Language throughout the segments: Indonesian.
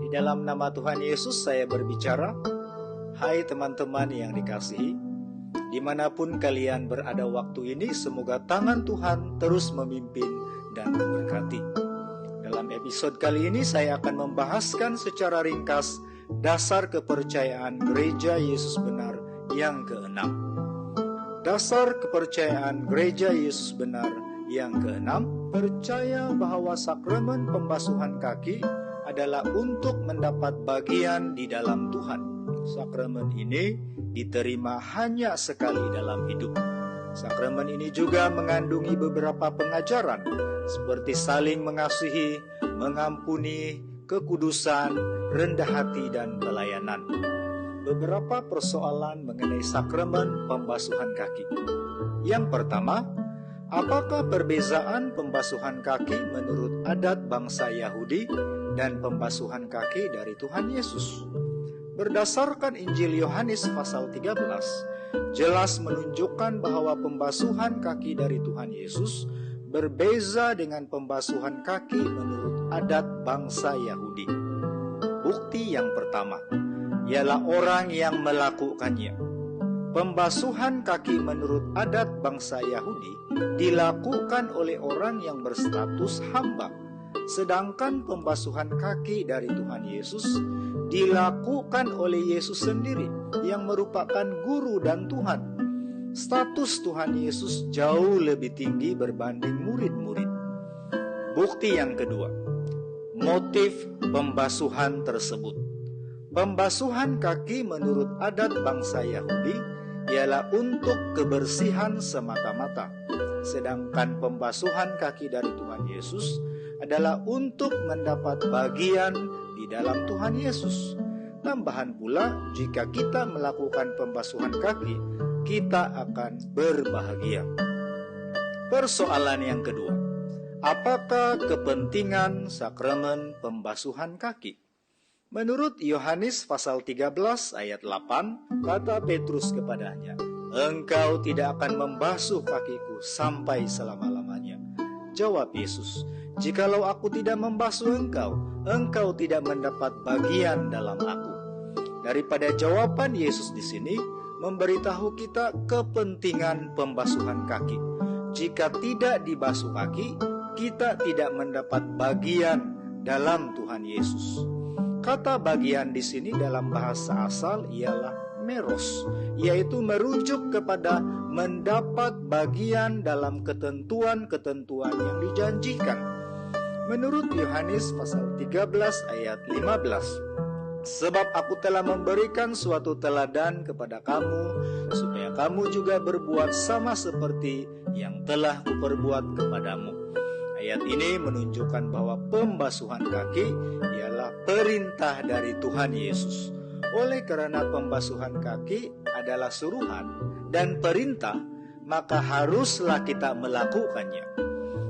Di dalam nama Tuhan Yesus saya berbicara. Hai teman-teman yang dikasihi, dimanapun kalian berada waktu ini, semoga tangan Tuhan terus memimpin dan memberkati. Dalam episode kali ini saya akan membahaskan secara ringkas dasar kepercayaan Gereja Yesus Benar yang keenam. Dasar kepercayaan Gereja Yesus Benar yang keenam, percaya bahwa sakramen pembasuhan kaki adalah untuk mendapat bagian di dalam Tuhan. Sakramen ini diterima hanya sekali dalam hidup. Sakramen ini juga mengandungi beberapa pengajaran seperti saling mengasihi, mengampuni, kekudusan, rendah hati, dan pelayanan. Beberapa persoalan mengenai sakramen pembasuhan kaki. Yang pertama, apakah perbezaan pembasuhan kaki menurut adat bangsa Yahudi dan pembasuhan kaki dari Tuhan Yesus? Berdasarkan Injil Yohanes pasal 13, jelas menunjukkan bahwa pembasuhan kaki dari Tuhan Yesus berbeza dengan pembasuhan kaki menurut adat bangsa Yahudi. Bukti yang pertama ialah orang yang melakukannya. Pembasuhan kaki menurut adat bangsa Yahudi dilakukan oleh orang yang berstatus hamba, sedangkan pembasuhan kaki dari Tuhan Yesus dilakukan oleh Yesus sendiri yang merupakan guru dan Tuhan. Status Tuhan Yesus jauh lebih tinggi berbanding murid-murid. Bukti yang kedua, motif pembasuhan tersebut. Pembasuhan kaki menurut adat bangsa Yahudi ialah untuk kebersihan semata-mata, sedangkan pembasuhan kaki dari Tuhan Yesus adalah untuk mendapat bagian di dalam Tuhan Yesus. Tambahan pula, jika kita melakukan pembasuhan kaki, kita akan berbahagia. Persoalan yang kedua, apakah kepentingan sakramen pembasuhan kaki? Menurut Yohanes pasal 13 ayat 8, kata Petrus kepadanya, "Engkau tidak akan membasuh kakiku sampai selama-lamanya." Jawab Yesus, "Jikalau aku tidak membasuh engkau, engkau tidak mendapat bagian dalam aku." Daripada jawaban Yesus di sini memberitahu kita kepentingan pembasuhan kaki. Jika tidak dibasuh kaki, kita tidak mendapat bagian dalam Tuhan Yesus. Kata bagian di sini dalam bahasa asal ialah meros, yaitu merujuk kepada mendapat bagian dalam ketentuan-ketentuan yang dijanjikan. Menurut Yohanes pasal 13 ayat 15, "Sebab aku telah memberikan suatu teladan kepada kamu, supaya kamu juga berbuat sama seperti yang telah kuperbuat kepadamu." Ayat ini menunjukkan bahwa pembasuhan kaki ialah perintah dari Tuhan Yesus. Oleh karena pembasuhan kaki adalah suruhan dan perintah, maka haruslah kita melakukannya.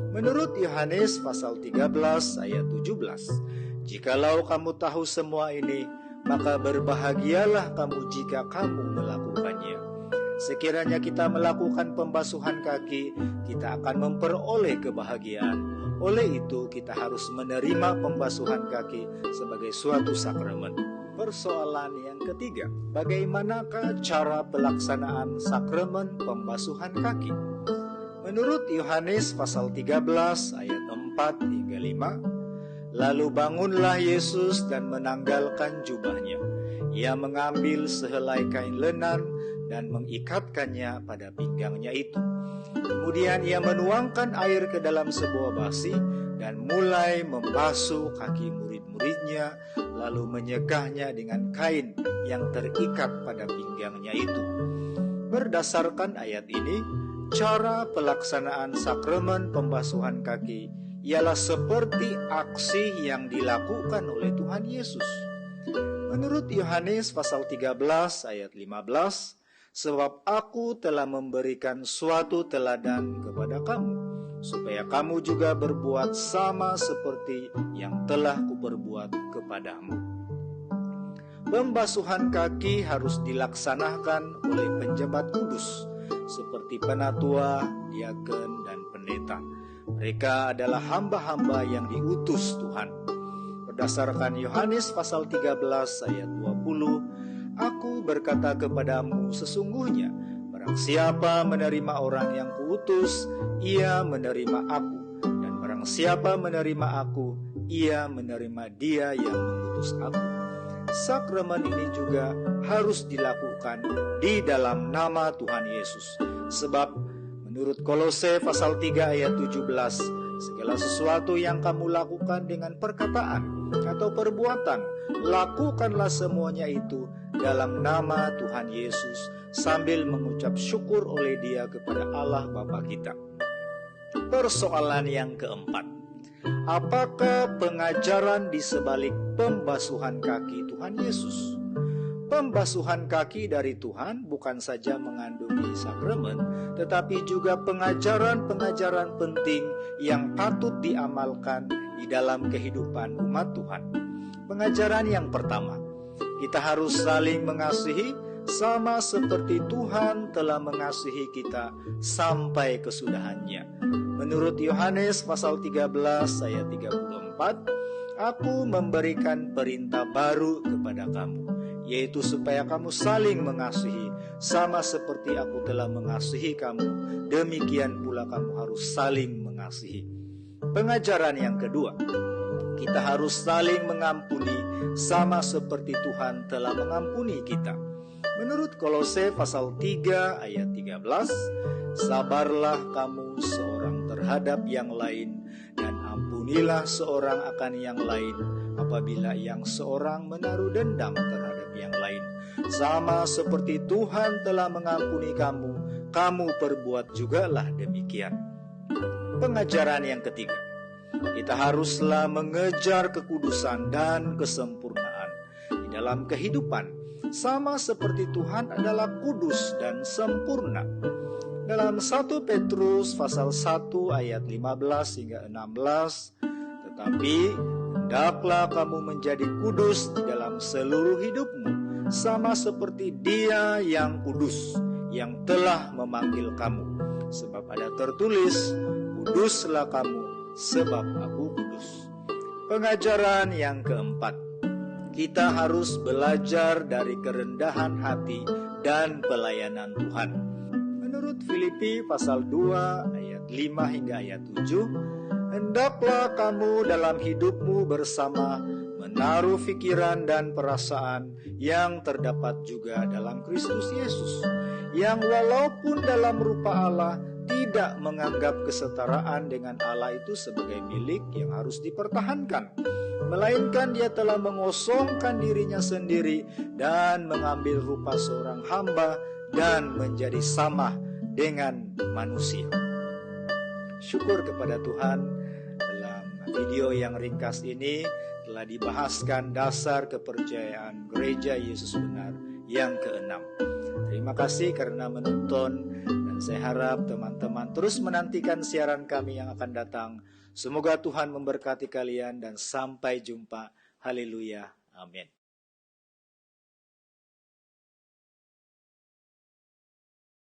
Menurut Yohanes pasal 13 ayat 17, "Jikalau kamu tahu semua ini, maka berbahagialah kamu jika kamu melakukannya." Sekiranya kita melakukan pembasuhan kaki, kita akan memperoleh kebahagiaan. Oleh itu, kita harus menerima pembasuhan kaki sebagai suatu sakramen. Persoalan yang ketiga, bagaimanakah cara pelaksanaan sakramen pembasuhan kaki? Menurut Yohanes pasal 13 ayat 4 hingga 5, "Lalu bangunlah Yesus dan menanggalkan jubahnya. Ia mengambil sehelai kain lenan dan mengikatkannya pada pinggangnya itu. Kemudian ia menuangkan air ke dalam sebuah basi dan mulai membasuh kaki murid-muridnya, lalu menyegahnya dengan kain yang terikat pada pinggangnya itu." Berdasarkan ayat ini, cara pelaksanaan sakramen pembasuhan kaki ialah seperti aksi yang dilakukan oleh Tuhan Yesus. Menurut Yohanes pasal 13 ayat 15, "Sebab aku telah memberikan suatu teladan kepada kamu, supaya kamu juga berbuat sama seperti yang telah kuperbuat kepadamu." Pembasuhan kaki harus dilaksanakan oleh penjabat kudus, seperti penatua, diaken, dan pendeta. Mereka adalah hamba-hamba yang diutus Tuhan. berdasarkan Yohanes pasal 13 ayat 20, aku berkata kepadamu sesungguhnya, barang siapa menerima orang yang kuutus, ia menerima aku. Dan barang siapa menerima aku, ia menerima dia yang mengutus aku. Sakramen ini juga harus dilakukan di dalam nama Tuhan Yesus. Sebab menurut Kolose pasal 3 ayat 17, segala sesuatu yang kamu lakukan dengan perkataan atau perbuatan, lakukanlah semuanya itu dalam nama Tuhan Yesus, sambil mengucap syukur oleh Dia kepada Allah Bapa kita. Persoalan yang keempat, apakah pengajaran di sebalik pembasuhan kaki Tuhan Yesus? Pembasuhan kaki dari Tuhan bukan saja mengandungi sakramen, tetapi juga pengajaran-pengajaran penting yang patut diamalkan di dalam kehidupan umat Tuhan. Pengajaran yang pertama, kita harus saling mengasihi sama seperti Tuhan telah mengasihi kita sampai kesudahannya. Menurut Yohanes pasal 13 ayat 34, aku memberikan perintah baru kepada kamu, yaitu supaya kamu saling mengasihi sama seperti aku telah mengasihi kamu, demikian pula kamu harus saling mengasihi. Pengajaran yang kedua, kita harus saling mengampuni sama seperti Tuhan telah mengampuni kita. Menurut Kolose pasal 3 ayat 13, sabarlah kamu seorang terhadap yang lain dan ampunilah seorang akan yang lain apabila yang seorang menaruh dendam terhadap yang lain. Sama seperti Tuhan telah mengampuni kamu, kamu perbuat jugalah demikian. Pengajaran yang ketiga, kita haruslah mengejar kekudusan dan kesempurnaan di dalam kehidupan, sama seperti Tuhan adalah kudus dan sempurna. Dalam 1 Petrus pasal 1 ayat 15 hingga 16, tetapi hendaklah kamu menjadi kudus di dalam seluruh hidupmu, sama seperti Dia yang kudus, yang telah memanggil kamu. Sebab ada tertulis, kuduslah kamu, sebab aku kudus. Pengajaran yang keempat, kita harus belajar dari kerendahan hati dan pelayanan Tuhan. Menurut Filipi pasal 2 ayat 5 hingga ayat 7, hendaklah kamu dalam hidupmu bersama menaruh pikiran dan perasaan yang terdapat juga dalam Kristus Yesus, yang walaupun dalam rupa Allah tidak menganggap kesetaraan dengan Allah itu sebagai milik yang harus dipertahankan, melainkan Dia telah mengosongkan dirinya sendiri dan mengambil rupa seorang hamba dan menjadi sama dengan manusia. Syukur kepada Tuhan, dalam video yang ringkas ini telah dibahaskan dasar kepercayaan Gereja Yesus Benar yang keenam. Terima kasih karena menonton, dan saya harap teman-teman terus menantikan siaran kami yang akan datang. Semoga Tuhan memberkati kalian dan sampai jumpa. Haleluya. Amin.